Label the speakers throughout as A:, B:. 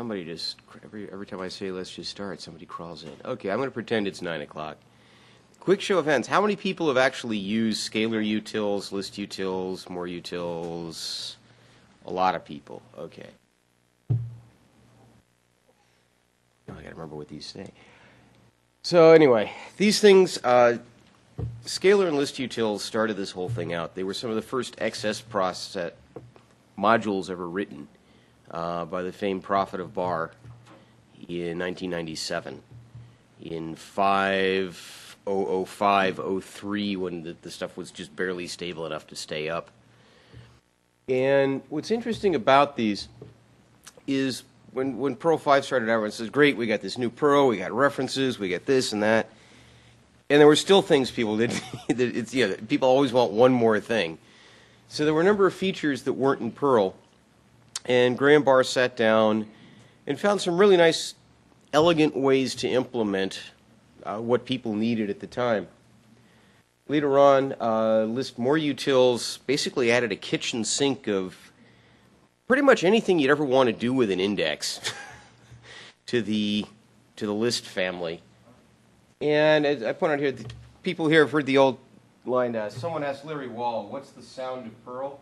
A: Somebody just, every time I say let's just start, somebody crawls in. Okay, I'm going to pretend it's 9 o'clock. Quick show of hands. How many people have actually used scalar utils, list utils, more utils? A lot of people. Okay. Now I got to remember what these say. So anyway, these things, scalar and list utils started this whole thing out. They were some of the first XS process modules ever written by the famed prophet of Bar in 1997. In 5.005.03, when the stuff was just barely stable enough to stay up. And what's interesting about these is when Perl 5 started out, it says, great, we got this new Perl, we got references, we got this and that. And there were still things people didn't need. People always want one more thing. So there were a number of features that weren't in Perl. And Graham Barr sat down and found some really nice, elegant ways to implement what people needed at the time. Later on, list more utils basically added a kitchen sink of pretty much anything you'd ever want to do with an index to the list family. And as I point out here, the people here have heard the old line, someone asked Larry Wall, what's the sound of Perl?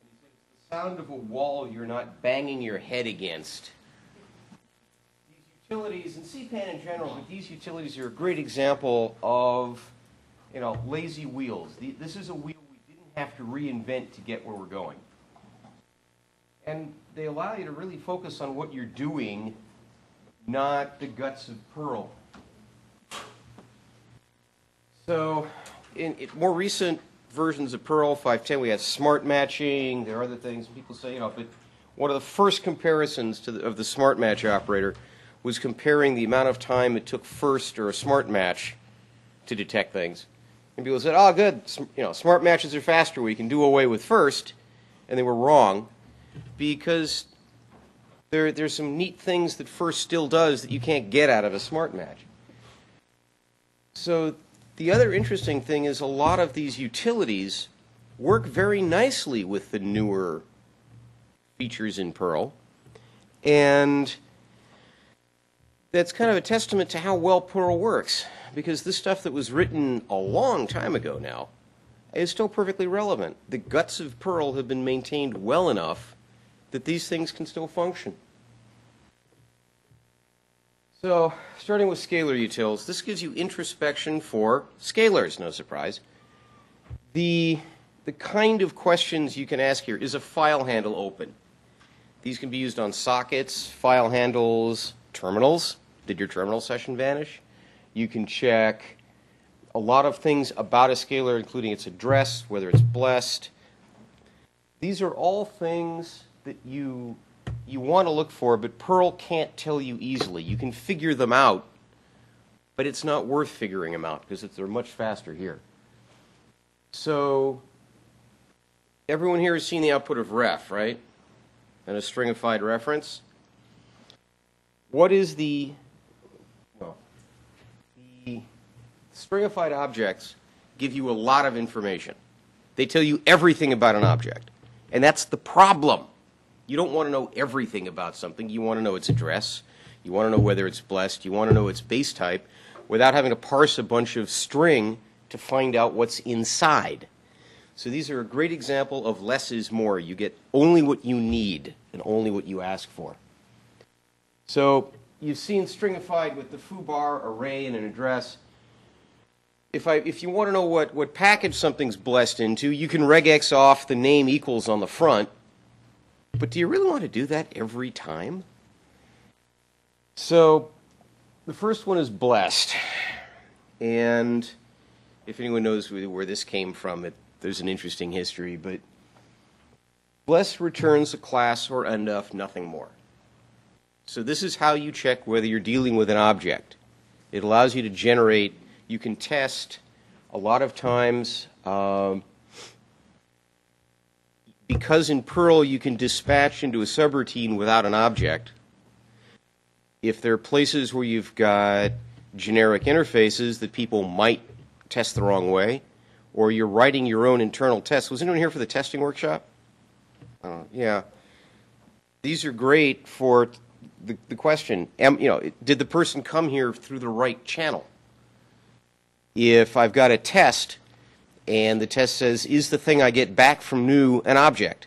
A: And he said, it's the sound of a wall you're not banging your head against. These utilities, and CPAN in general, but these utilities are a great example of, lazy wheels. This is a wheel we didn't have to reinvent to get where we're going. And they allow you to really focus on what you're doing, not the guts of Perl. So, in more recent versions of Perl 5.10, we had smart matching. There are other things people say, but one of the first comparisons of the smart match operator was comparing the amount of time it took first or a smart match to detect things. And people said, oh, good, smart matches are faster. We can do away with first. And they were wrong because there's some neat things that first still does that you can't get out of a smart match. So the other interesting thing is a lot of these utilities work very nicely with the newer features in Perl. And that's kind of a testament to how well Perl works, because this stuff that was written a long time ago now is still perfectly relevant. The guts of Perl have been maintained well enough that these things can still function. So, starting with scalar utils, this gives you introspection for scalars, no surprise. The kind of questions you can ask here, is a file handle open? These can be used on sockets, file handles, terminals. Did your terminal session vanish? You can check a lot of things about a scalar, including its address, whether it's blessed. These are all things that you want to look for, but Perl can't tell you easily. You can figure them out, but it's not worth figuring them out because they're much faster here. So everyone here has seen the output of ref, right? And a stringified reference. What is the stringified objects give you a lot of information. They tell you everything about an object. And that's the problem. You don't want to know everything about something. You want to know its address. You want to know whether it's blessed. You want to know its base type without having to parse a bunch of string to find out what's inside. So these are a great example of less is more. You get only what you need and only what you ask for. So you've seen stringified with the foobar, array, and an address. If you want to know what package something's blessed into, you can regex off the name equals on the front. But do you really want to do that every time? So the first one is blessed. And if anyone knows where this came from, there's an interesting history. But blessed returns a class or enough, nothing more. So this is how you check whether you're dealing with an object. It allows you to generate. You can test a lot of times, because in Perl you can dispatch into a subroutine without an object. If there are places where you've got generic interfaces that people might test the wrong way, or you're writing your own internal tests. Was anyone here for the testing workshop? Yeah. These are great for the question, did the person come here through the right channel? If I've got a test, and the test says, is the thing I get back from new an object?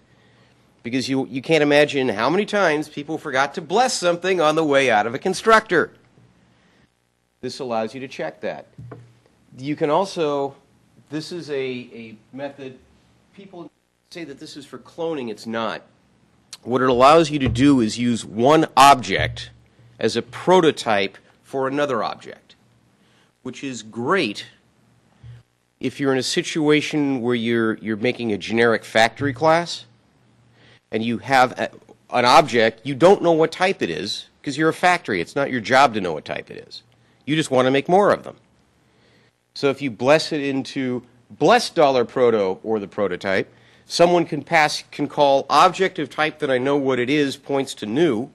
A: Because you can't imagine how many times people forgot to bless something on the way out of a constructor. This allows you to check that. You can also, this is a method, people say that this is for cloning. It's not. What it allows you to do is use one object as a prototype for another object, which is great if you're in a situation where you're making a generic factory class and you have an object, you don't know what type it is because you're a factory. It's not your job to know what type it is. You just want to make more of them. So if you bless it into bless $proto or the prototype, someone can call object of type that I know what it is points to new,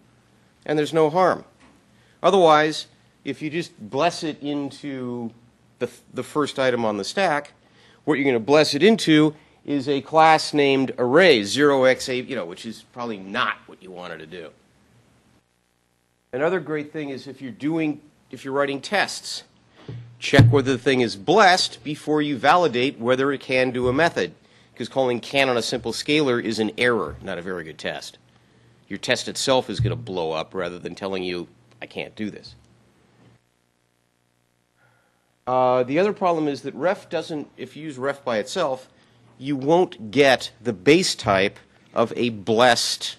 A: and there's no harm. Otherwise, if you just bless it into the first item on the stack, what you're going to bless it into is a class named array, 0x8, which is probably not what you wanted to do. Another great thing is if you're writing tests, check whether the thing is blessed before you validate whether it can do a method, because calling can on a simple scalar is an error, not a very good test. Your test itself is going to blow up rather than telling you, I can't do this. The other problem is that ref doesn't, if you use ref by itself, you won't get the base type of a blessed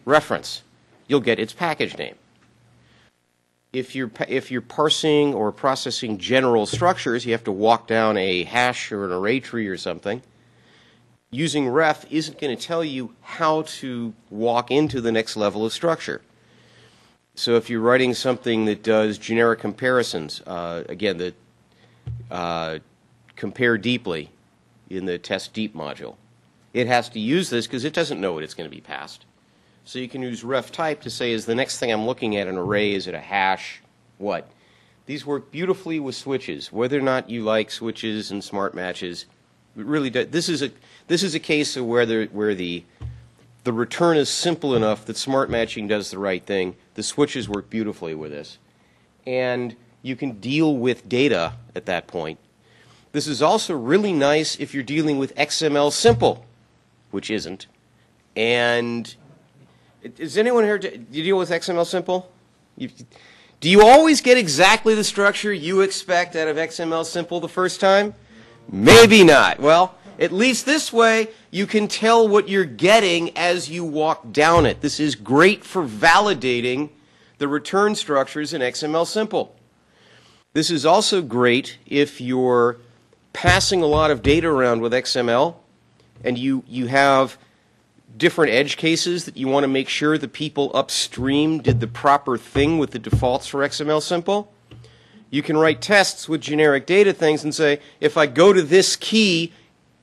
A: reference. You'll get its package name. If you're parsing or processing general structures, you have to walk down a hash or an array tree or something. Using ref isn't going to tell you how to walk into the next level of structure. So if you're writing something that does generic comparisons, again, the compare deeply in the test deep module, it has to use this because it doesn't know what it's going to be passed. So you can use ref type to say, is the next thing I'm looking at an array, is it a hash, what? These work beautifully with switches. Whether or not you like switches and smart matches, it really does. This is a case of where the return is simple enough that smart matching does the right thing. The switches work beautifully with this. And you can deal with data at that point. This is also really nice if you're dealing with XML simple, which isn't. And is anyone here, do you deal with XML simple? Do you always get exactly the structure you expect out of XML simple the first time? Maybe not. Well, at least this way you can tell what you're getting as you walk down it. This is great for validating the return structures in XML simple. This is also great if you're passing a lot of data around with XML and you have different edge cases that you want to make sure the people upstream did the proper thing with the defaults for XML simple. You can write tests with generic data things and say, if I go to this key,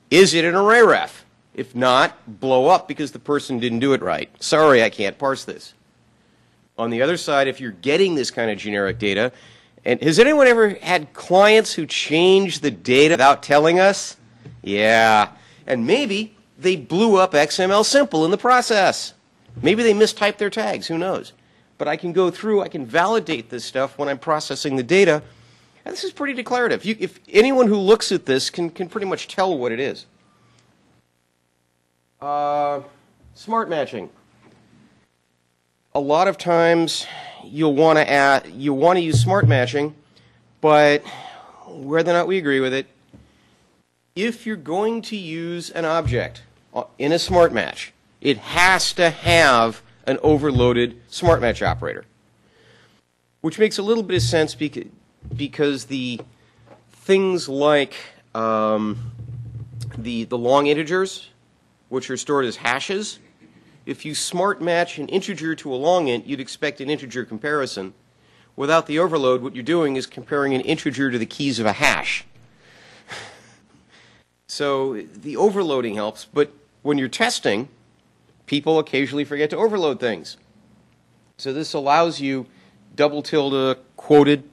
A: is it an array ref? If not, blow up because the person didn't do it right. Sorry, I can't parse this. On the other side, if you're getting this kind of generic data, and has anyone ever had clients who change the data without telling us? Yeah. And maybe they blew up XML simple in the process. Maybe they mistyped their tags. Who knows? But I can go through, I can validate this stuff when I'm processing the data. And this is pretty declarative. If anyone who looks at this can pretty much tell what it is. Smart matching. A lot of times you'll want to use smart matching, but whether or not we agree with it, if you're going to use an object in a smart match, it has to have an overloaded smart match operator, which makes a little bit of sense because the things like the long integers, which are stored as hashes, if you smart match an integer to a long int, you'd expect an integer comparison. Without the overload, what you're doing is comparing an integer to the keys of a hash. So the overloading helps, but when you're testing, people occasionally forget to overload things. So this allows you double tilde quoted,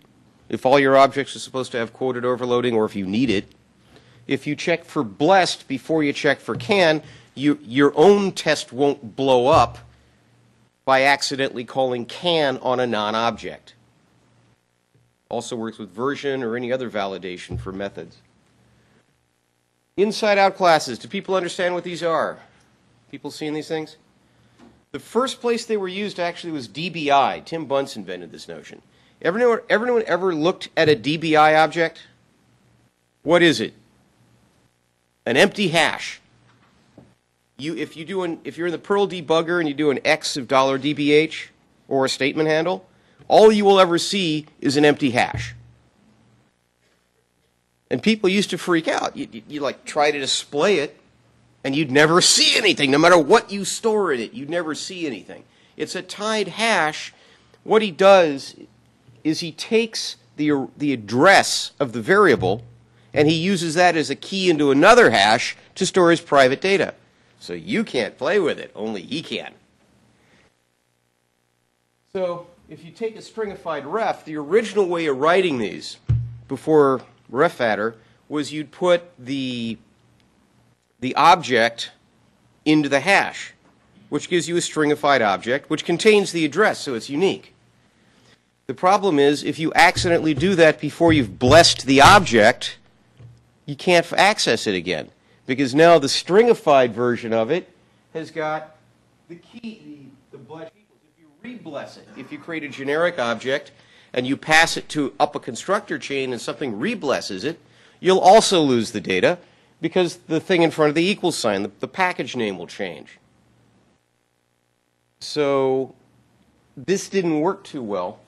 A: if all your objects are supposed to have quoted overloading or if you need it. If you check for blessed before you check for can, your own test won't blow up by accidentally calling can on a non-object. Also works with version or any other validation for methods. Inside-out classes. Do people understand what these are? People seeing these things? The first place they were used actually was DBI. Tim Bunce invented this notion. Everyone ever looked at a DBI object? What is it? An empty hash. If you're in the Perl debugger and you do an X of $dbh or a statement handle, all you will ever see is an empty hash. And people used to freak out. You like try to display it, and you'd never see anything. No matter what you store in it, you'd never see anything. It's a tied hash. What he does is he takes the address of the variable, and he uses that as a key into another hash to store his private data. So you can't play with it, only he can. So if you take a stringified ref, the original way of writing these before refadder was you'd put the object into the hash, which gives you a stringified object, which contains the address, so it's unique. The problem is, if you accidentally do that before you've blessed the object, you can't access it again, because now the stringified version of it has got the key, the bless equals. If you re-bless it, if you create a generic object and you pass it to up a constructor chain and something re-blesses it, you'll also lose the data because the thing in front of the equal sign, the package name will change. So this didn't work too well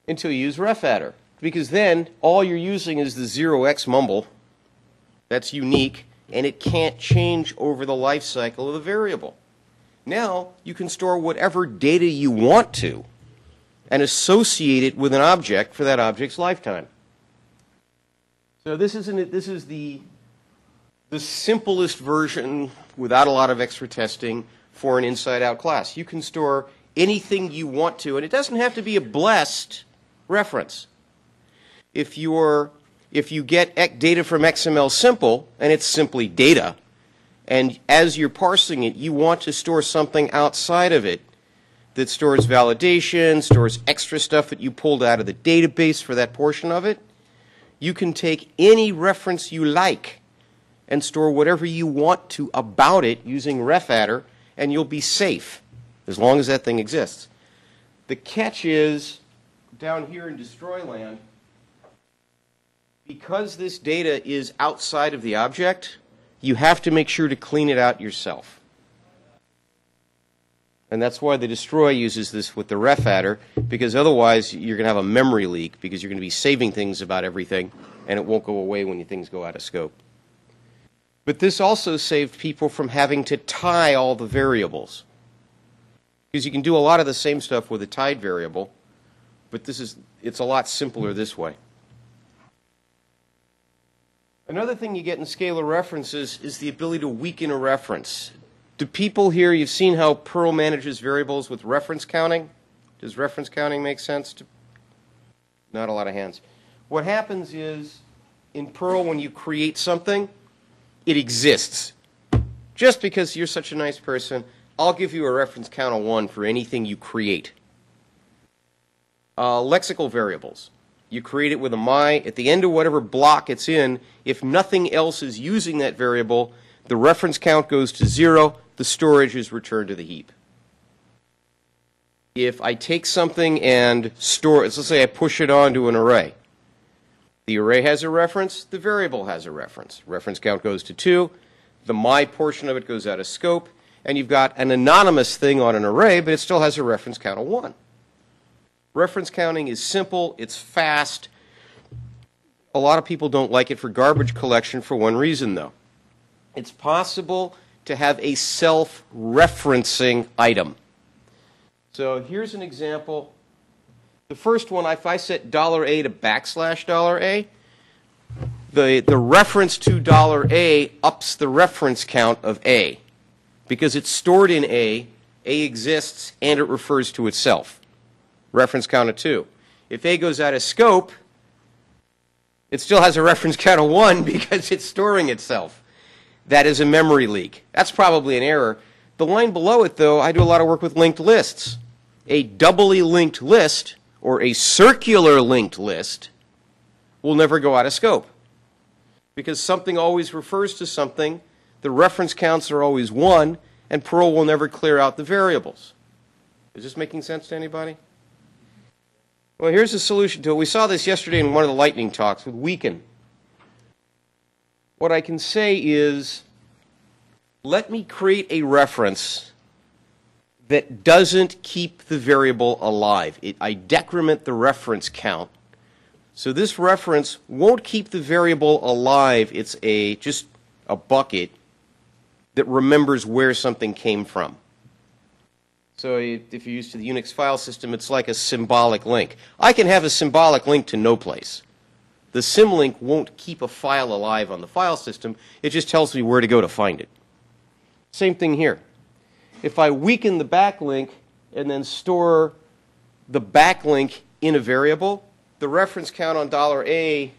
A: until you use refadder, because then all you're using is the 0x mumble. That's unique, and it can't change over the life cycle of the variable. Now you can store whatever data you want to and associate it with an object for that object's lifetime. So this is the simplest version without a lot of extra testing for an inside-out class. You can store anything you want to, and it doesn't have to be a blessed reference. If you get data from XML simple, and it's simply data, and as you're parsing it, you want to store something outside of it that stores validation, stores extra stuff that you pulled out of the database for that portion of it, you can take any reference you like and store whatever you want to about it using refadder, and you'll be safe as long as that thing exists. The catch is, down here in destroy land, because this data is outside of the object, you have to make sure to clean it out yourself. And that's why the destroy uses this with the refadder, because otherwise you're going to have a memory leak, because you're going to be saving things about everything, and it won't go away when things go out of scope. But this also saved people from having to tie all the variables, because you can do a lot of the same stuff with a tied variable, but it's a lot simpler this way. Another thing you get in scalar references is the ability to weaken a reference. Do people here, you've seen how Perl manages variables with reference counting? Does reference counting make sense? Not a lot of hands. What happens is, in Perl, when you create something, it exists. Just because you're such a nice person, I'll give you a reference count of 1 for anything you create. Lexical variables. You create it with a my. At the end of whatever block it's in, if nothing else is using that variable, the reference count goes to 0, the storage is returned to the heap. If I take something and store it, let's say I push it onto an array. The array has a reference, the variable has a reference. Reference count goes to 2, the my portion of it goes out of scope, and you've got an anonymous thing on an array, but it still has a reference count of 1. Reference counting is simple, it's fast. A lot of people don't like it for garbage collection for one reason, though. It's possible to have a self-referencing item. So here's an example. The first one, if I set $A to $A, the reference to $A ups the reference count of A. Because it's stored in A exists, and it refers to itself. Reference count of 2. If A goes out of scope, it still has a reference count of 1 because it's storing itself. That is a memory leak. That's probably an error. The line below it, though, I do a lot of work with linked lists. A doubly linked list, or a circular linked list, will never go out of scope. Because something always refers to something, the reference counts are always 1, and Perl will never clear out the variables. Is this making sense to anybody? Well, here's a solution to it. We saw this yesterday in one of the lightning talks with weaken. What I can say is, let me create a reference that doesn't keep the variable alive. I decrement the reference count. So this reference won't keep the variable alive. It's just a bucket that remembers where something came from. So if you're used to the Unix file system, it's like a symbolic link. I can have a symbolic link to no place. The symlink won't keep a file alive on the file system. It just tells me where to go to find it. Same thing here. If I weaken the backlink and then store the backlink in a variable, the reference count on $A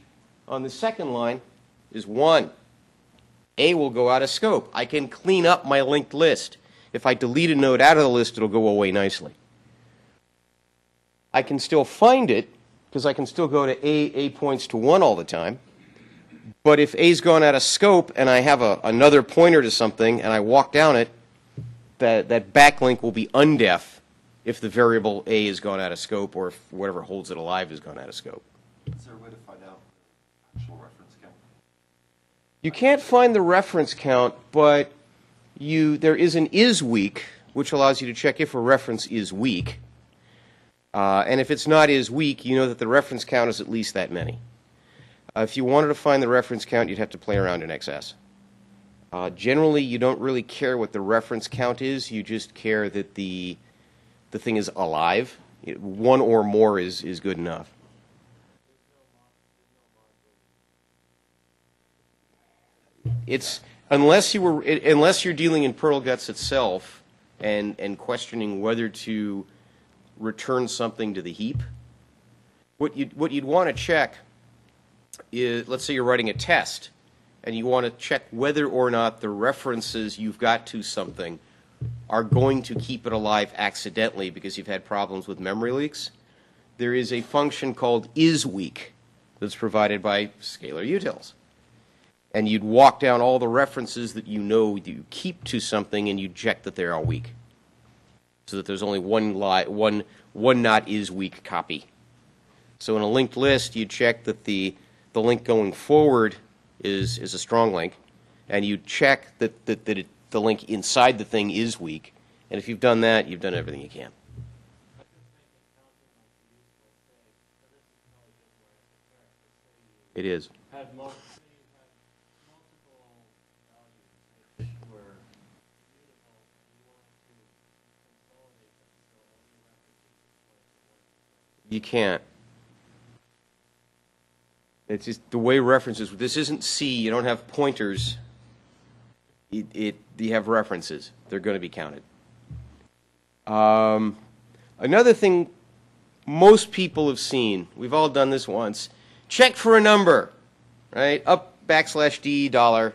A: on the second line is 1. A will go out of scope. I can clean up my linked list. If I delete a node out of the list, it'll go away nicely. I can still find it, because I can still go to A points to 1 all the time. But if A's gone out of scope and I have another pointer to something and I walk down it, that backlink will be undef if the variable A has gone out of scope or if whatever holds it alive has gone out of scope.
B: Is there a way to find out the actual reference count?
A: You can't find the reference count, but there is an isWeak, which allows you to check if a reference is weak. And if it's not isWeak, you know that the reference count is at least that many. If you wanted to find the reference count, you'd have to play around in Exercse. Generally, you don't really care what the reference count is. You just care that the thing is alive. 1 or more is good enough. It's unless you're dealing in Perl guts itself and questioning whether to return something to the heap. What you'd want to check is, let's say you're writing a test, and you want to check whether or not the references you've got to something are going to keep it alive accidentally because you've had problems with memory leaks. There is a function called isWeak that's provided by scalar utils. And you'd walk down all the references that you know you keep to something, and you'd check that they're all weak, so that there's only one not isWeak copy. So in a linked list, you check that the link going forward is a strong link, and you check that the link inside the thing is weak. And if you've done that, you've done everything you can. It is. You can't. It's just the way references. This isn't C. You don't have pointers. You have references. They're going to be counted. Another thing most people have seen, we've all done this once, check for a number, right? Up \D $.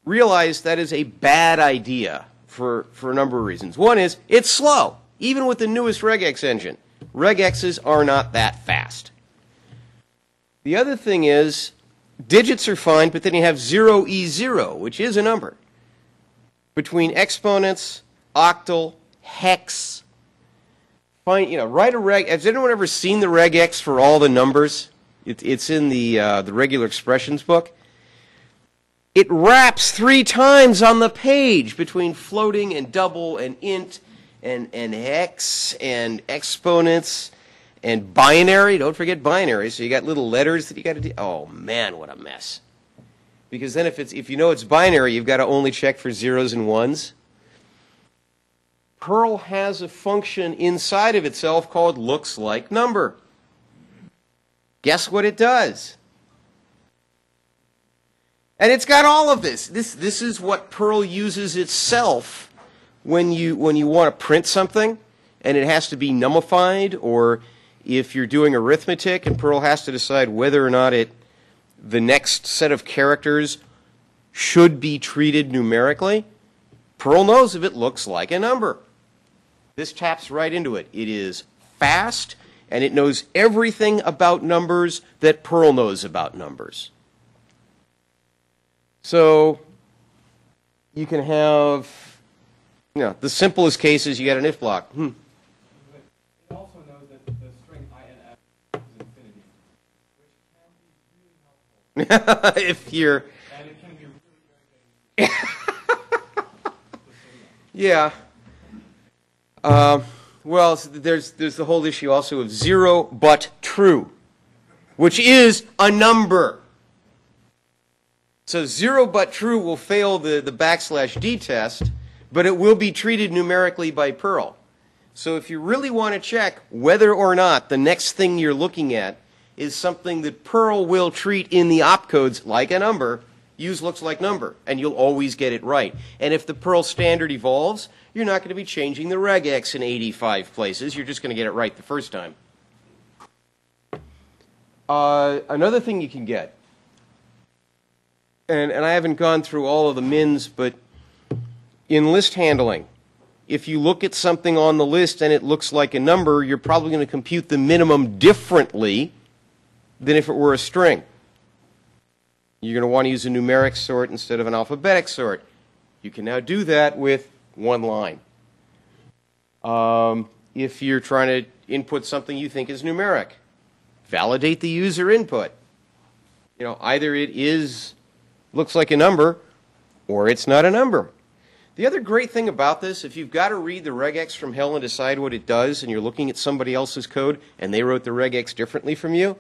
A: Realize that is a bad idea for a number of reasons. One is it's slow. Even with the newest regex engine, regexes are not that fast. The other thing is, digits are fine, but then you have 0E0, which is a number. Between exponents, octal, hex, write a reg. Has anyone ever seen the regex for all the numbers? It's in the regular expressions book. It wraps 3 times on the page between floating and double and int and hex and exponents and binary. Don't forget binary. So you got little letters that you got to do. Oh man, what a mess! Because then if you know it's binary, you've got to only check for zeros and ones. Perl has a function inside of itself called looks like number. Guess what it does? And it's got all of this. This is what Perl uses itself when you want to print something and it has to be nullified, or if you're doing arithmetic and Perl has to decide whether or not the next set of characters should be treated numerically. Perl knows if it looks like a number. This taps right into it. It is fast, and it knows everything about numbers that Perl knows about numbers. So you can have, the simplest case is you get an if block.
C: It also knows that the string INF is infinity, which can be really helpful.
A: If you're,
C: And it can be really very
A: yeah. Well, there's the whole issue also of 0 but true, which is a number. So 0 but true will fail the \d test, but it will be treated numerically by Perl. So if you really want to check whether or not the next thing you're looking at is something that Perl will treat in the opcodes like a number, use looks like number, and you'll always get it right. And if the Perl standard evolves, you're not going to be changing the regex in 85 places. You're just going to get it right the first time. Another thing you can get, and I haven't gone through all of the mins, but in list handling, if you look at something on the list and it looks like a number, you're probably going to compute the minimum differently than if it were a string. You're going to want to use a numeric sort instead of an alphabetic sort. You can now do that with one line. If you're trying to input something you think is numeric, validate the user input. Either it looks like a number, or it's not a number. The other great thing about this, if you've got to read the regex from hell and decide what it does, and you're looking at somebody else's code, and they wrote the regex differently from you,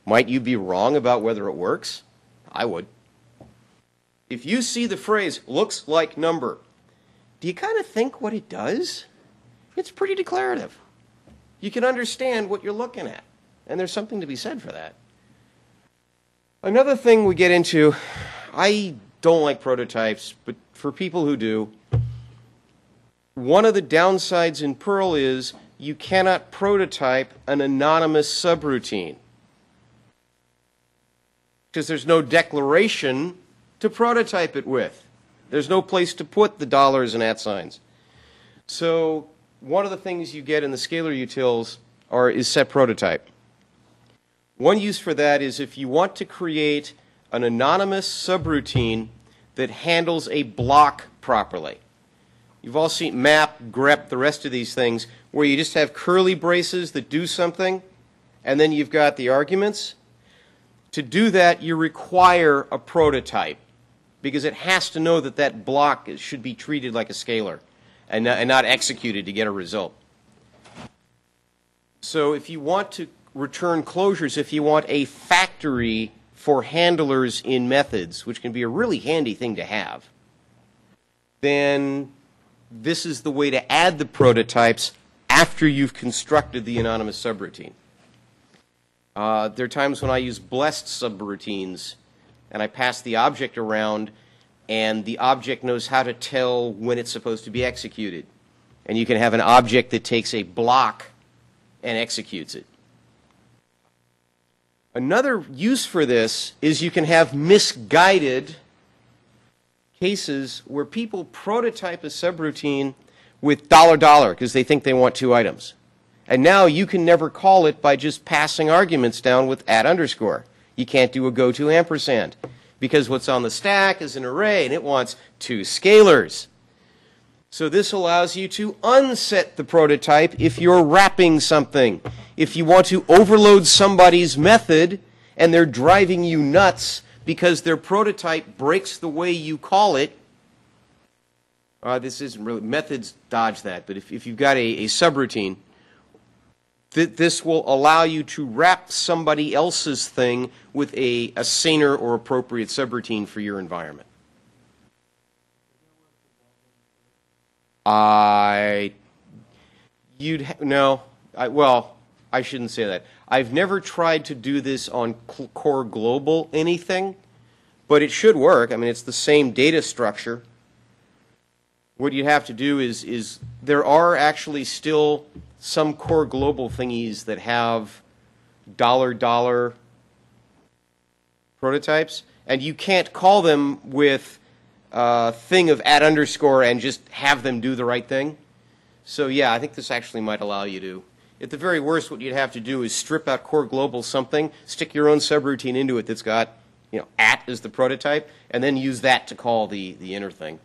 A: might you be wrong about whether it works? I would. If you see the phrase, looks like number, do you kind of think what it does? It's pretty declarative. You can understand what you're looking at, and there's something to be said for that. Another thing we get into, I don't like prototypes, but for people who do, one of the downsides in Perl is you cannot prototype an anonymous subroutine, because there's no declaration to prototype it with. There's no place to put the dollars and @ So one of the things you get in the scalar utils is set prototype. One use for that is if you want to create an anonymous subroutine that handles a block properly. You've all seen map, grep, the rest of these things, where you just have curly braces that do something, and then you've got the arguments. To do that, you require a prototype, because it has to know that that block should be treated like a scalar and not executed to get a result. So if you want to return closures, if you want a factory for handlers in methods, which can be a really handy thing to have, then this is the way to add the prototypes after you've constructed the anonymous subroutine. There are times when I use blessed subroutines, and I pass the object around, and the object knows how to tell when it's supposed to be executed. And you can have an object that takes a block and executes it. Another use for this is you can have misguided cases where people prototype a subroutine with $$ because they think they want 2 items. And now you can never call it by just passing arguments down with @_. You can't do a goto ampersand, because what's on the stack is an array and it wants 2 scalars. So this allows you to unset the prototype if you're wrapping something. If you want to overload somebody's method and they're driving you nuts because their prototype breaks the way you call it, this isn't really, methods dodge that, but if you've got a subroutine, this will allow you to wrap somebody else's thing with a saner or appropriate subroutine for your environment. I shouldn't say that. I've never tried to do this on core global anything, but it should work. I mean, it's the same data structure. What you have to do is there are actually still some core global thingies that have $$ prototypes, and you can't call them with thing of @ underscore and just have them do the right thing. So yeah, I think this actually might allow you to. At the very worst, what you'd have to do is strip out core global something, stick your own subroutine into it that's got, you know, @ as the prototype, and then use that to call the inner thing.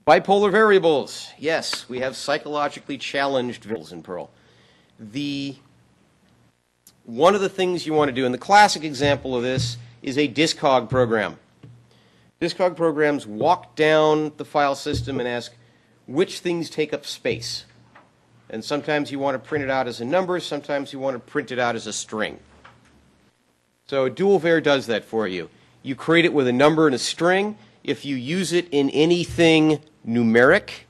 A: Bipolar variables. Yes, we have psychologically challenged variables in Perl. One of the things you want to do, and the classic example of this is a discog program. Discog programs walk down the file system and ask which things take up space. And sometimes you want to print it out as a number, sometimes you want to print it out as a string. So dual var does that for you. You create it with a number and a string. If you use it in anything numeric,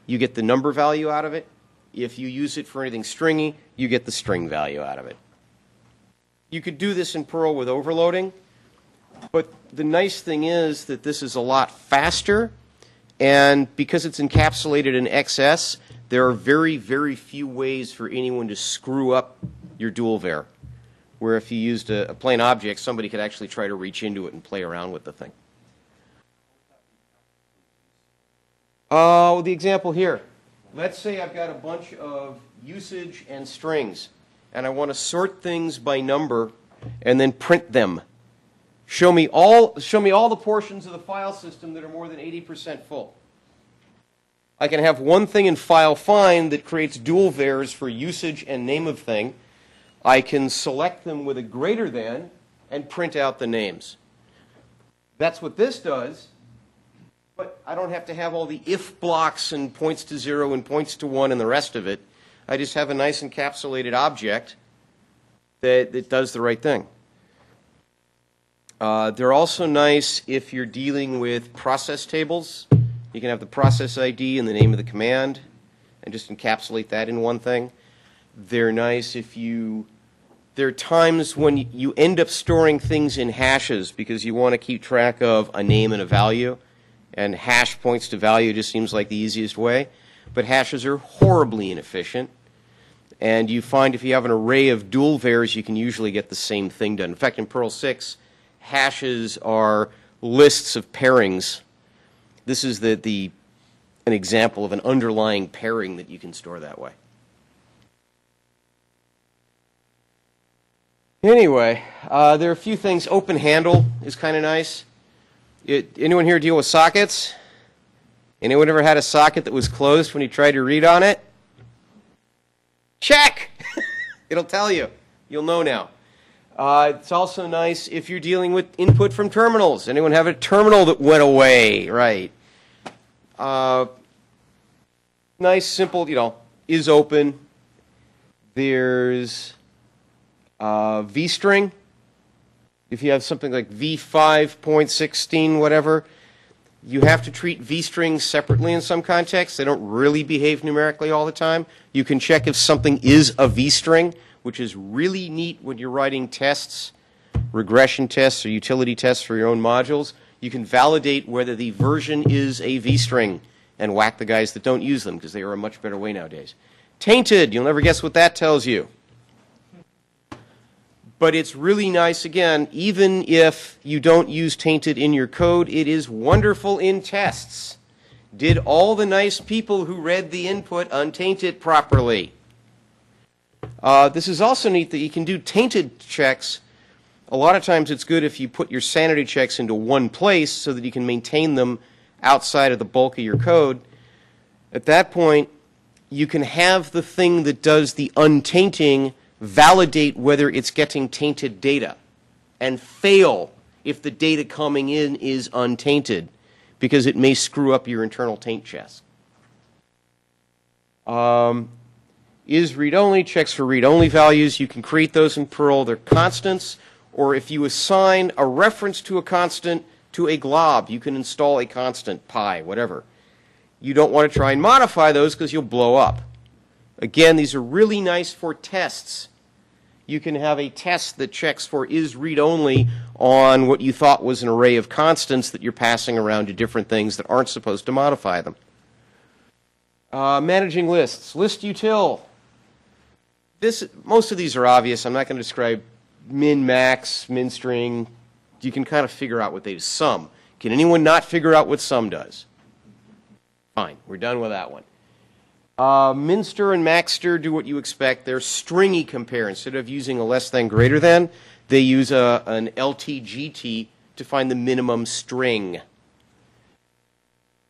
A: you get the number value out of it. If you use it for anything stringy, you get the string value out of it. You could do this in Perl with overloading, but the nice thing is that this is a lot faster, and because it's encapsulated in XS, there are very, very few ways for anyone to screw up your dual var, where if you used a plain object, somebody could actually try to reach into it and play around with the thing. The example here. Let's say I've got a bunch of usage and strings, and I want to sort things by number and then print them. Show me all the portions of the file system that are more than 80% full. I can have one thing in file find that creates dual vars for usage and name of thing. I can select them with a greater than and print out the names. That's what this does, but I don't have to have all the if blocks and points to 0 and points to 1 and the rest of it. I just have a nice encapsulated object that does the right thing. They're also nice if you're dealing with process tables. You can have the process ID and the name of the command and just encapsulate that in one thing. They're nice if there are times when you end up storing things in hashes because you want to keep track of a name and a value, and hash points to value just seems like the easiest way. But hashes are horribly inefficient, and you find if you have an array of dual vars, you can usually get the same thing done. In fact, in Perl 6, hashes are lists of pairings. This is an example of an underlying pairing that you can store that way. Anyway, there are a few things. Open handle is kind of nice. Anyone here deal with sockets? Anyone ever had a socket that was closed when you tried to read on it? Check! It'll tell you. You'll know now. It's also nice if you're dealing with input from terminals. Anyone have a terminal that went away? Right. Nice, simple, is open. There's vstring. If you have something like v5.16, whatever, you have to treat vstrings separately in some contexts. They don't really behave numerically all the time. You can check if something is a vstring, which is really neat when you're writing tests, regression tests, or utility tests for your own modules. You can validate whether the version is a vstring and whack the guys that don't use them, because they are a much better way nowadays. Tainted, you'll never guess what that tells you. But it's really nice, again, even if you don't use tainted in your code, it is wonderful in tests. Did all the nice people who read the input untaint it properly? This is also neat that you can do tainted checks. A lot of times it's good if you put your sanity checks into one place so that you can maintain them outside of the bulk of your code. At that point, you can have the thing that does the untainting validate whether it's getting tainted data and fail if the data coming in is untainted, because it may screw up your internal taint checks. Is read-only, checks for read-only values. You can create those in Perl. They're constants, or if you assign a reference to a constant to a glob, you can install a constant, pi, whatever. You don't want to try and modify those because you'll blow up. Again, these are really nice for tests. You can have a test that checks for is read-only on what you thought was an array of constants that you're passing around to different things that aren't supposed to modify them. Managing lists. List util. Most of these are obvious. I'm not going to describe min, max, min string, you can kind of figure out what they do. Sum. Can anyone not figure out what sum does? Fine, we're done with that one. Minster and Maxter do what you expect. They're stringy compare. Instead of using a less than greater than, they use an LTGT to find the minimum string.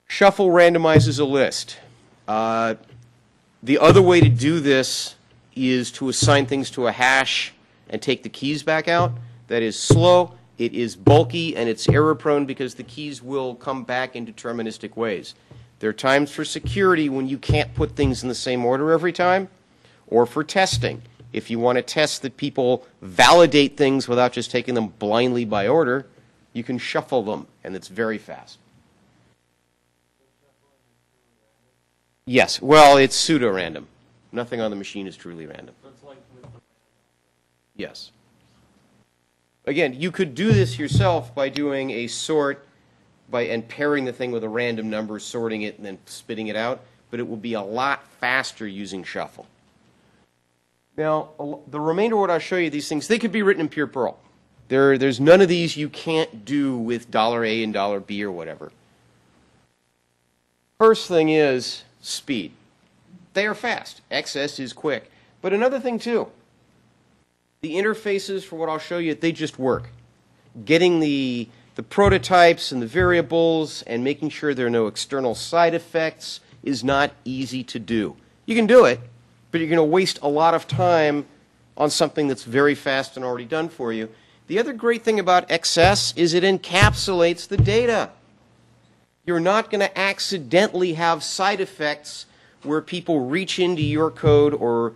A: Shuffle randomizes a list. The other way to do this is to assign things to a hash and take the keys back out. That is slow, it is bulky, and it's error prone because the keys will come back in deterministic ways. There are times for security when you can't put things in the same order every time, or for testing. If you want to test that people validate things without just taking them blindly by order, you can shuffle them, and it's very fast. Yes, well, it's pseudo-random. Nothing on the machine is truly random. Yes. Again, you could do this yourself by doing a sort and pairing the thing with a random number, sorting it, and then spitting it out, but it will be a lot faster using shuffle. Now, the remainder of what I'll show you, these things, they could be written in pure Perl. There's none of these you can't do with $A and $B or whatever. First thing is speed. They are fast. XS is quick. But another thing, too, the interfaces for what I'll show you, they just work. Getting the prototypes and the variables and making sure there are no external side effects is not easy to do. You can do it, but you're going to waste a lot of time on something that's very fast and already done for you. The other great thing about XS is it encapsulates the data. You're not going to accidentally have side effects where people reach into your code or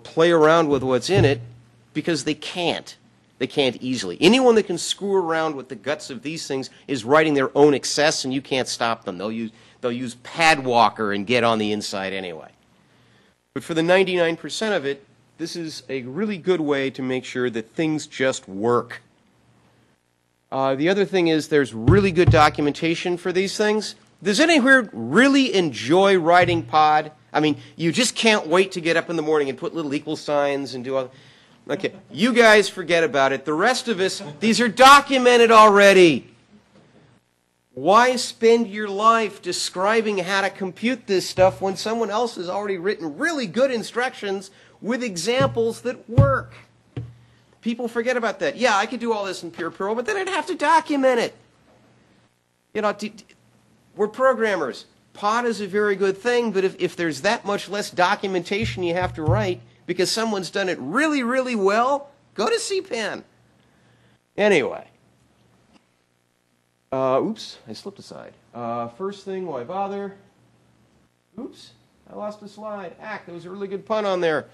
A: play around with what's in it because they can't. They can't easily. Anyone that can screw around with the guts of these things is writing their own excess, and you can't stop them. They'll use Padwalker and get on the inside anyway. But for the 99% of it, this is a really good way to make sure that things just work. The other thing is there's really good documentation for these things. Does anyone really enjoy writing pod? I mean, you just can't wait to get up in the morning and put little equal signs and do all. Okay, you guys forget about it. The rest of us, these are documented already. Why spend your life describing how to compute this stuff when someone else has already written really good instructions with examples that work? People forget about that. Yeah, I could do all this in pure Perl, but then I'd have to document it. You know, we're programmers. Pod is a very good thing, but if there's that much less documentation you have to write because someone's done it really, really well, go to CPAN. Anyway. Oops, I slipped a slide. First thing, why bother? Oops, I lost a slide. There was a really good pun on there.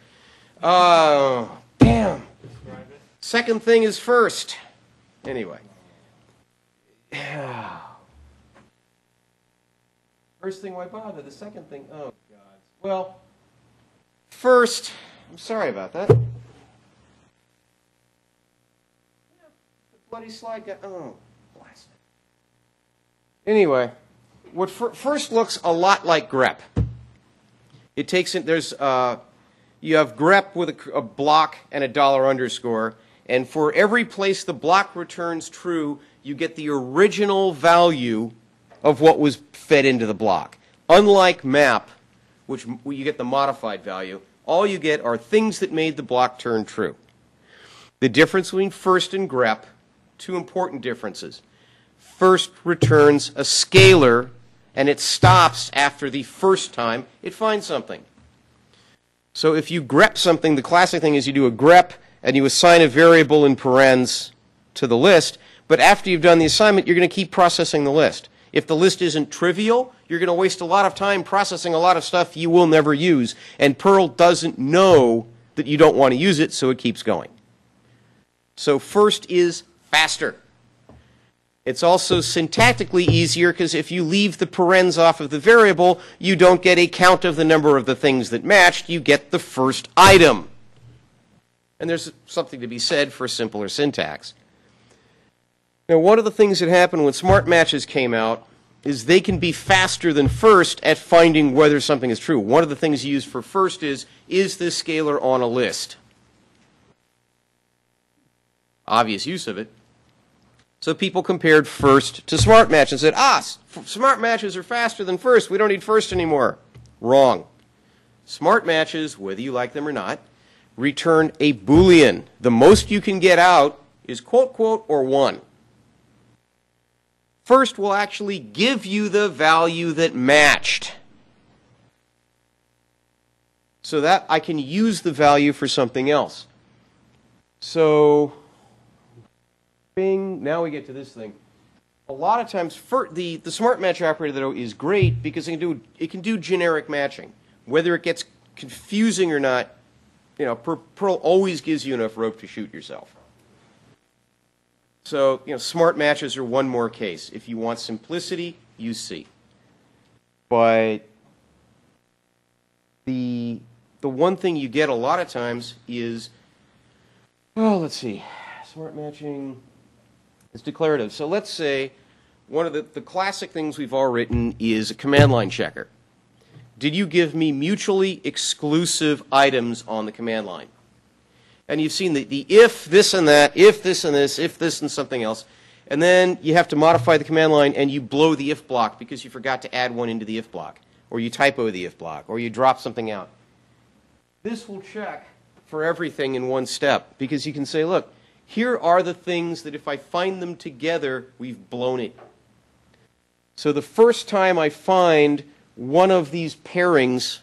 A: Damn. Second thing is first. Anyway. First thing, why bother? The second thing, oh, God. Well, first, I'm sorry about that. The bloody slide got, oh, blast it. Anyway, what first looks a lot like grep. It takes in, there's, you have grep with a block and a $_ and for every place the block returns true, you get the original value of what was fed into the block. Unlike map, which you get the modified value, all you get are things that made the block turn true. The difference between first and grep, two important differences. First returns a scalar, and it stops after the first time it finds something. So if you grep something, the classic thing is you do a grep, and you assign a variable in parens to the list, but after you've done the assignment, you're going to keep processing the list. If the list isn't trivial, you're going to waste a lot of time processing a lot of stuff you will never use, and Perl doesn't know that you don't want to use it, so it keeps going. So first is faster. It's also syntactically easier because if you leave the parens off of the variable, you don't get a count of the number of the things that matched, you get the first item. And there's something to be said for simpler syntax. Now, one of the things that happened when smart matches came out is they can be faster than first at finding whether something is true. One of the things used for first is this scalar on a list? Obvious use of it. So people compared first to smart match and said, smart matches are faster than first. We don't need first anymore. Wrong. Smart matches, whether you like them or not, return a Boolean. The most you can get out is quote, quote, or 1. First will actually give you the value that matched. So that I can use the value for something else. So, bing, now we get to this thing. A lot of times, the smart match operator though is great because it can do generic matching. Whether it gets confusing or not, you know, Perl always gives you enough rope to shoot yourself. So, you know, smart matches are one more case. If you want simplicity, use C. But the one thing you get a lot of times is, well, let's see, smart matching is declarative. So let's say one of the classic things we've all written is a command line checker. Did you give me mutually exclusive items on the command line? And you've seen the if this and that, if this and this, if this and something else. And then you have to modify the command line and you blow the if block because you forgot to add one into the if block. Or you typo the if block. Or you drop something out. This will check for everything in one step because you can say, look, here are the things that if I find them together, we've blown it. So the first time I find one of these pairings,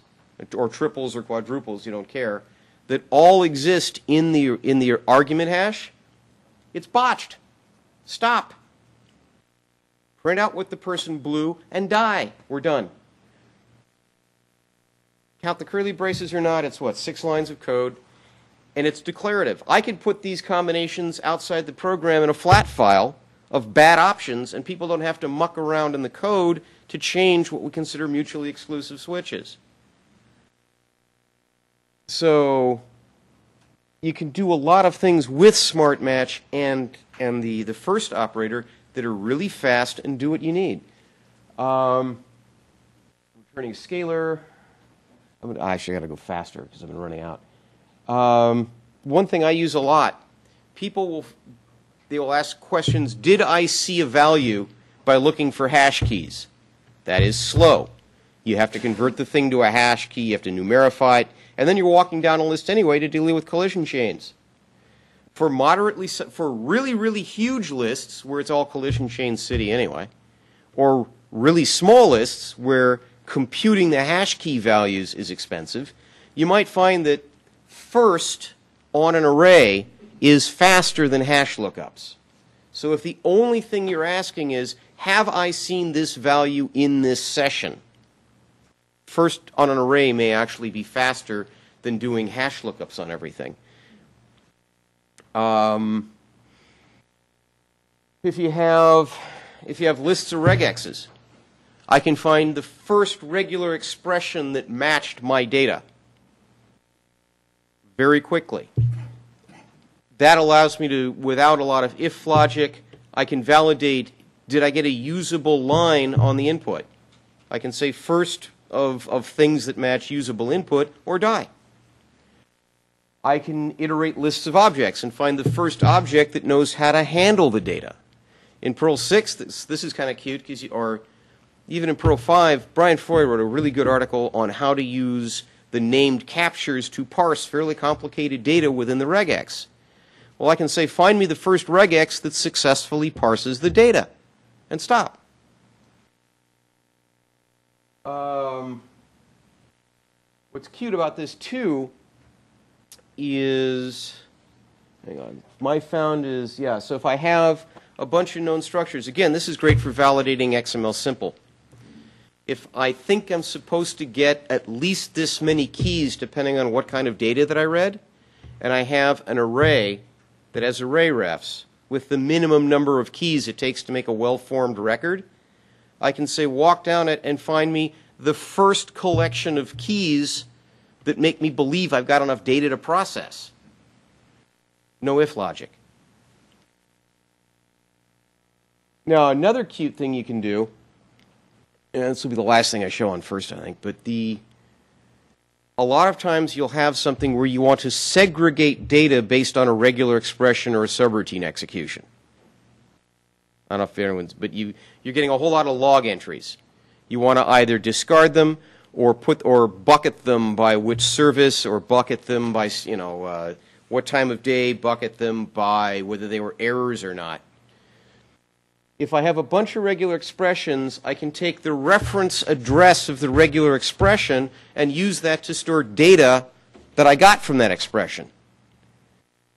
A: or triples or quadruples, you don't care, that all exist in the argument hash, it's botched. Stop. Print out what the person blew and die. We're done. Count the curly braces or not, it's what, 6 lines of code, and it's declarative. I could put these combinations outside the program in a flat file of bad options, and people don't have to muck around in the code to change what we consider mutually exclusive switches. So you can do a lot of things with smart match and the first operator that are really fast and do what you need. Returning a scalar. Actually, I got to go faster because I've been running out. One thing I use a lot, people will ask questions, did I see a value by looking for hash keys? That is slow. You have to convert the thing to a hash key, you have to numerify it, and then you're walking down a list anyway to deal with collision chains. For really, really huge lists where it's all collision chain city anyway, or really small lists where computing the hash key values is expensive, you might find that first on an array is faster than hash lookups. So if the only thing you're asking is, have I seen this value in this session? First on an array may actually be faster than doing hash lookups on everything. If you have lists of regexes, I can find the first regular expression that matched my data very quickly. That allows me to, without a lot of if logic, I can validate, did I get a usable line on the input? I can say first of things that match usable input or die. I can iterate lists of objects and find the first object that knows how to handle the data. In Perl 6, this is kind of cute, or even in Perl 5, Brian Foy wrote a really good article on how to use the named captures to parse fairly complicated data within the regex. Well, I can say, find me the first regex that successfully parses the data, and stop. What's cute about this, too, is, hang on, my found is, yeah, so if I have a bunch of known structures, again, this is great for validating XML simple. If I think I'm supposed to get at least this many keys, depending on what kind of data that I read, and I have an array that has array refs with the minimum number of keys it takes to make a well-formed record, I can say walk down it and find me the first collection of keys that make me believe I've got enough data to process. No if logic. Now, another cute thing you can do, and this will be the last thing I show on first, I think, but a lot of times you'll have something where you want to segregate data based on a regular expression or a subroutine execution. I don't know if everyone's, but you're getting a whole lot of log entries. You want to either discard them or bucket them by which service, or bucket them by, what time of day, bucket them by whether they were errors or not. If I have a bunch of regular expressions, I can take the reference address of the regular expression and use that to store data that I got from that expression.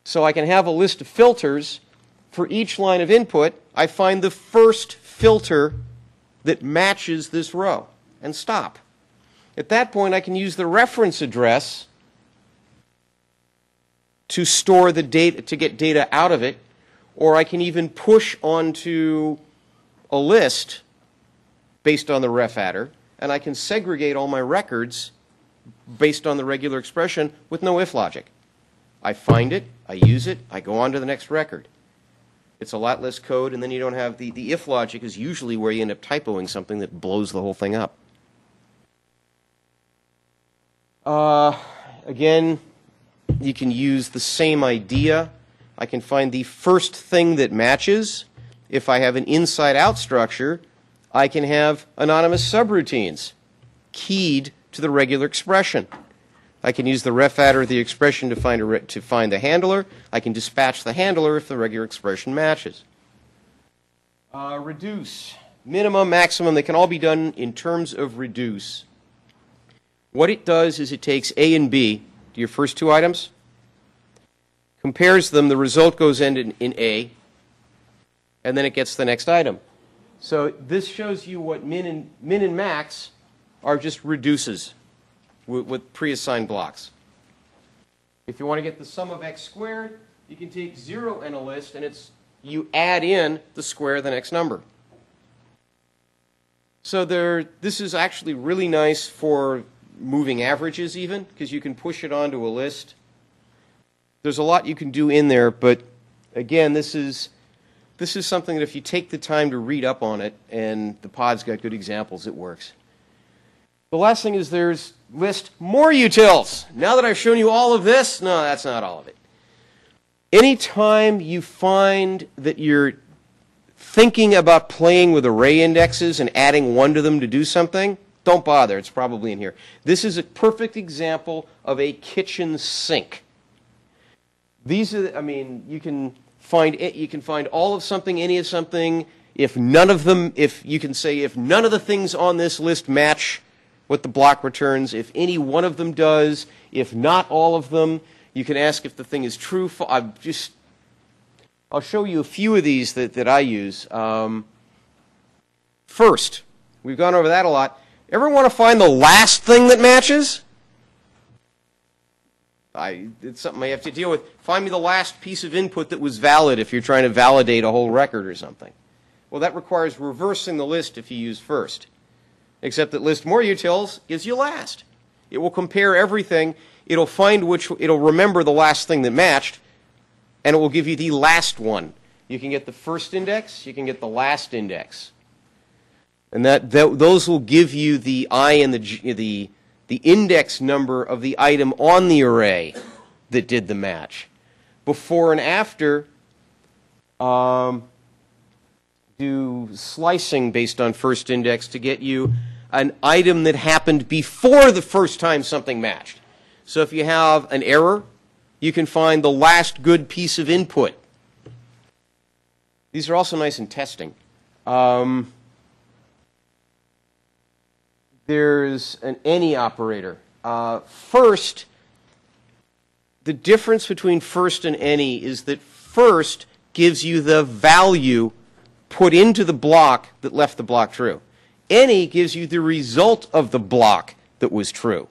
A: So I can have a list of filters. For each line of input, I find the first filter that matches this row and stop. At that point, I can use the reference address to store the data, to get data out of it, or I can even push onto a list based on the ref adder, and I can segregate all my records based on the regular expression with no if logic. I find it, I use it, I go on to the next record. It's a lot less code, and then you don't have the if logic is usually where you end up typoing something that blows the whole thing up. Again, you can use the same idea. I can find the first thing that matches. If I have an inside-out structure, I can have anonymous subroutines keyed to the regular expression. I can use the ref adder of the expression to find the handler. I can dispatch the handler if the regular expression matches. Reduce. Minimum, maximum, they can all be done in terms of reduce. What it does is it takes A and B, your first two items, compares them, the result goes in A, and then it gets the next item. So this shows you what min and max are just reduces with pre-assigned blocks. If you want to get the sum of x squared, you can take 0 in a list, and you add in the square of the next number. So this is actually really nice for moving averages even, because you can push it onto a list. There's a lot you can do in there, but again, this is something that if you take the time to read up on it, and the pod's got good examples, it works. The last thing is there's list more utils. Now that I've shown you all of this, no, that's not all of it. Anytime you find that you're thinking about playing with array indexes and adding one to them to do something, don't bother. It's probably in here. This is a perfect example of a kitchen sink. These are, you can find all of something, any of something. If none of the things on this list match what the block returns, if any one of them does, if not all of them, you can ask if the thing is true. I'll show you a few of these that I use. First, we've gone over that a lot. Ever want to find the last thing that matches? It's something I have to deal with. Find me the last piece of input that was valid if you're trying to validate a whole record or something. Well, that requires reversing the list if you use first. Except that list more utils gives you last. It will compare everything. It'll remember the last thing that matched, and it will give you the last one. You can get the first index, you can get the last index. And those will give you the I and the index number of the item on the array that did the match. Before and after, do slicing based on first index to get you an item that happened before the first time something matched. So if you have an error, you can find the last good piece of input. These are also nice in testing. There's an any operator. First, the difference between first and any is that first gives you the value put into the block that left the block true. Any gives you the result of the block that was true.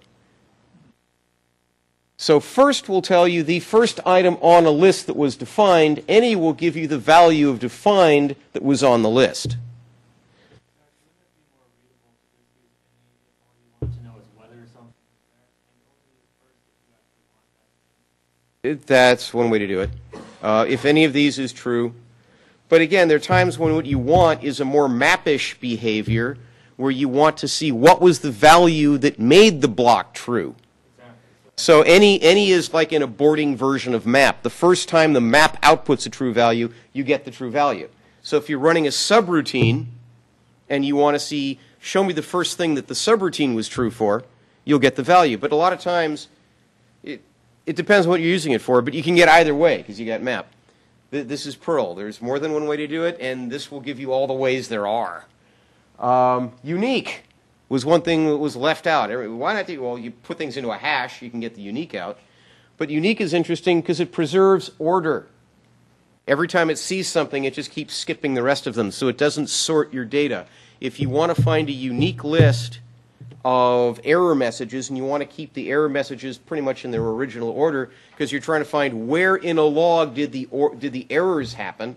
A: So first will tell you the first item on a list that was defined. Any will give you the value of defined that was on the list. That's one way to do it. If any of these is true. But again, there are times when what you want is a more mappish behavior where you want to see what was the value that made the block true. So any is like an aborting version of map. The first time the map outputs a true value, you get the true value. So if you're running a subroutine and you want to see, show me the first thing that the subroutine was true for, you'll get the value. But a lot of times, it depends on what you're using it for, but you can get either way because you got map. This is Perl. There's more than one way to do it, and this will give you all the ways there are. Unique was one thing that was left out. Why not do, well, you put things into a hash, you can get the unique out. But unique is interesting because it preserves order. Every time it sees something, it just keeps skipping the rest of them, so it doesn't sort your data. If you want to find a unique list of error messages, and you want to keep the error messages pretty much in their original order, because you're trying to find where in a log did the errors happen.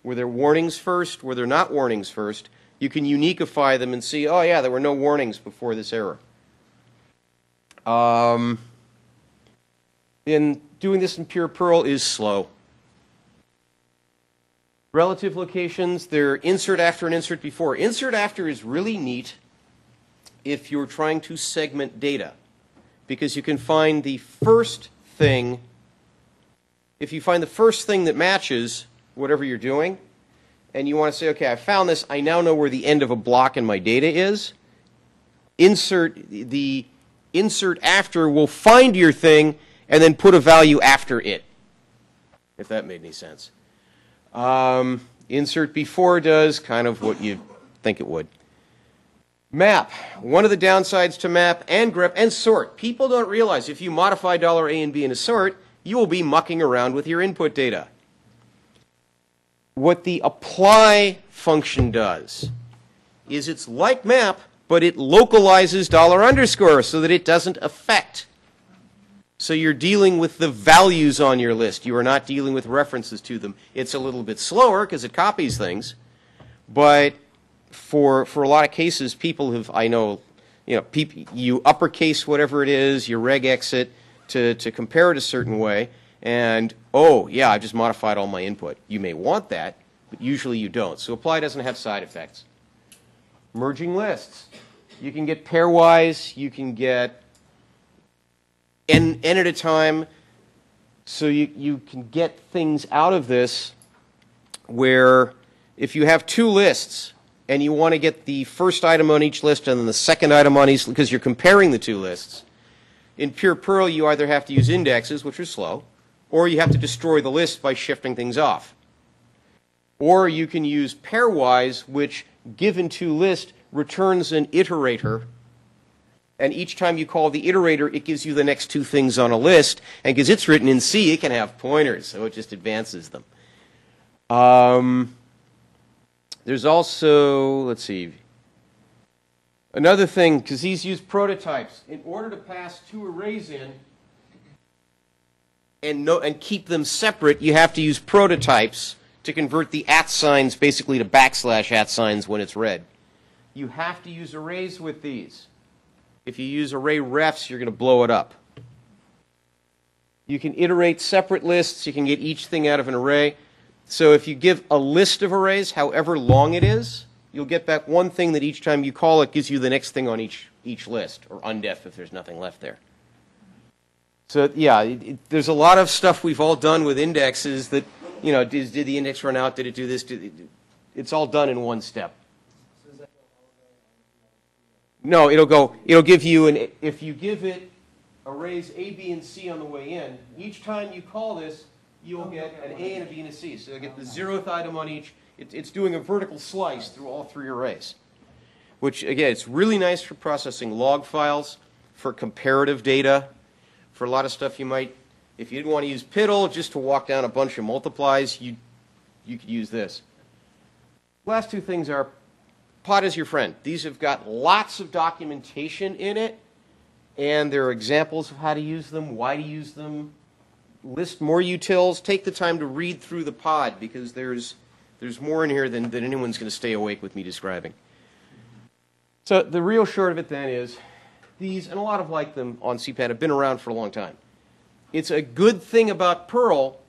A: Were there warnings first? Were there not warnings first? You can uniqueify them and see, oh yeah, there were no warnings before this error. In doing this in pure Perl is slow. Relative locations, they're insert after and insert before. Insert after is really neat if you're trying to segment data, because you can find the first thing. If you find the first thing that matches whatever you're doing, and you want to say, okay, I found this, I now know where the end of a block in my data is, the insert after will find your thing and then put a value after it, if that made any sense. Insert before does kind of what you think it would. Map. One of the downsides to map and grep and sort. People don't realize if you modify $A and B in a sort, you will be mucking around with your input data. What the apply function does is it's like map, but it localizes $_ so that it doesn't affect. So you're dealing with the values on your list. You are not dealing with references to them. It's a little bit slower because it copies things, but for a lot of cases, people have, I know, you uppercase whatever it is, you regex it to compare it a certain way, and oh yeah, I've just modified all my input. You may want that, but usually you don't. So apply doesn't have side effects. Merging lists. You can get pairwise, you can get n at a time, so you can get things out of this where if you have two lists and you want to get the first item on each list and then the second item on each, because you're comparing the two lists, in pure Perl you either have to use indexes, which are slow, or you have to destroy the list by shifting things off. Or you can use pairwise, which given to list returns an iterator, and each time you call the iterator, it gives you the next two things on a list, and because it's written in C, it can have pointers, so it just advances them. There's also, let's see, another thing, because these use prototypes. In order to pass two arrays in and keep them separate, you have to use prototypes to convert the @ signs basically to \@ signs when it's read. You have to use arrays with these. If you use array refs, you're going to blow it up. You can iterate separate lists. You can get each thing out of an array. So if you give a list of arrays, however long it is, you'll get back one thing that each time you call it gives you the next thing on each list, or undef if there's nothing left there. So yeah, there's a lot of stuff we've all done with indexes that, did the index run out? Did it do this? It's all done in one step. No, it'll give you if you give it arrays A, B, and C on the way in, each time you call this, you'll get an A and a B and a C. So you'll get the 0th item on each. It's doing a vertical slice through all three arrays, which, again, it's really nice for processing log files, for comparative data, for a lot of stuff you might, if you didn't want to use PIDL just to walk down a bunch of multiplies, you could use this. Last two things are Pod is your friend. These have got lots of documentation in it, and there are examples of how to use them, why to use them. List more utils. Take the time to read through the pod, because there's more in here than anyone's going to stay awake with me describing. So the real short of it then is these, and a lot of like them on CPAD, have been around for a long time. It's a good thing about Perl.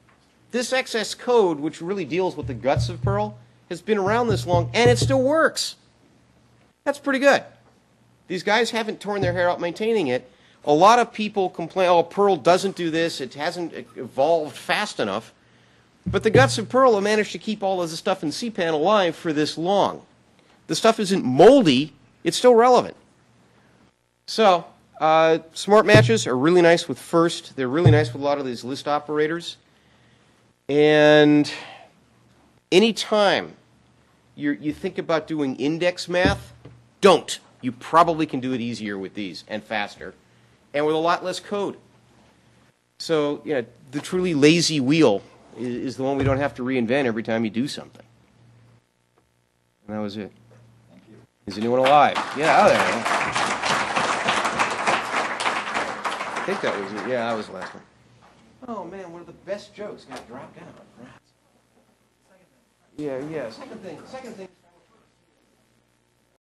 A: This XS code, which really deals with the guts of Perl, has been around this long, and it still works. That's pretty good. These guys haven't torn their hair out maintaining it. A lot of people complain, oh, Perl doesn't do this, it hasn't evolved fast enough. But the guts of Perl have managed to keep all of the stuff in cpan alive for this long. The stuff isn't moldy, it's still relevant. So, smart matches are really nice with first. They're really nice with a lot of these list operators. And anytime you think about doing index math, don't. You probably can do it easier with these and faster and with a lot less code. So, yeah, the truly lazy wheel is the one we don't have to reinvent every time you do something. And that was it.
B: Thank you.
A: Is anyone alive? Yeah, there. I think that was it. Yeah, that was the last one. Oh, man, one of the best jokes got dropped out. Yeah, yeah. Second thing.